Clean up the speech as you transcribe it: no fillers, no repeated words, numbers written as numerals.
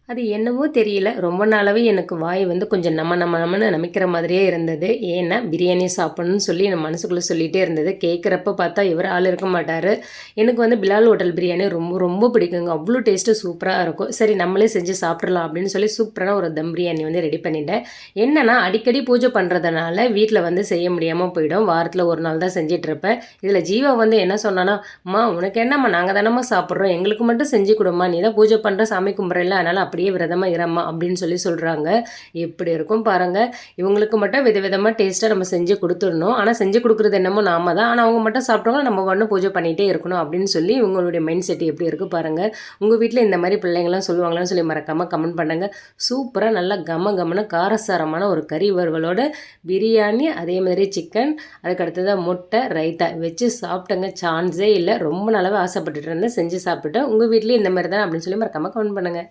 அது என்னவோ தெரியல. ரொம்ப நாளாவே எனக்கு வாய் கொஞ்சம் நமன்னு நமைக்கிற மாதிரியே இருந்தது. ஏன்னா, பிரியாணி சாப்பிடணும்னு சொல்லி என் மனசுக்குள்ள சொல்லிட்டே இருந்தது. கேட்குறப்ப பார்த்தா இவரு ஆள் இருக்க மாட்டாரு. எனக்கு பிலால் ஹோட்டல் பிரியாணி ரொம்ப ரொம்ப பிடிக்குங்க. அவ்ளோ டேஸ்ட்டு சூப்பரா இருக்கும். சரி நம்மளே செஞ்சு சாப்பிட்றலாம் அப்படின்னு சொல்லி சூப்பரான ஒரு தம் பிரியாணி ரெடி பண்ணிட்டேன். என்னன்னா, அடிக்கடி பூஜை பண்ணுறதுனால வீட்ல செய்ய முடியாம போயிடும். வாரத்துல 1 நாள் தான் செஞ்சுட்ருப்பேன். இதில ஜீவா என்ன சொன்னான்னா, "அம்மா உனக்கு என்னம்மா நாங்க தானம்மா சாப்பிட்றோம். எங்களுக்கு மட்டும் செஞ்சு குடும்மா. நீ தான் பூஜை பண்ற, சாமி கும்பிட்றல்ல. அதனால அப்படியே விரதமா இரம்மா அப்படின்னு சொல்றாங்க. எப்படி இருக்கும் பாருங்க. இவங்களுக்கு மட்டும் விதவிதமா டேஸ்ட்டா நம்ம செஞ்சு குடுத்துடணும். ஆனா செஞ்சு குடுக்குறது என்னமோ நாம தான். ஆனா அவங்க மட்டும் சாப்பிட்டவங்க நம்ம பாட்டுன்னு பூஜை பண்ணிட்டே இருக்கணும் அப்படின்னு சொல்லி இவங்களுடைய மைண்ட் செட் எப்படி இருக்கு பாருங்க. உங்க வீட்ல இந்த மாரி பிள்ளைங்கலாம் சொல்லுவாங்களான்னு சொல்லி மறக்காம கமெண்ட் பண்ணுங்க. சூப்பரா நல்லா கம கமன்னு காரசாரமான ஒரு கறி வறுவலோட பிரியாணி, அதே மாதிரி சிக்கன், அதுக்கு அடுத்ததா முட்டை, ரைத்தா வச்சு சாப்பிட்டேங்க. சான்ஸே இல்ல. ரொம்ப நாளாவே ஆசைப்பட்டுட்டு இருந்தேன். செஞ்சு சாப்பிட்டுட்டேன். உங்க வீட்லயும் இந்த மாரி தான அப்படின்னு சொல்லி மறக்காம கமெண்ட் பண்ணுங்க.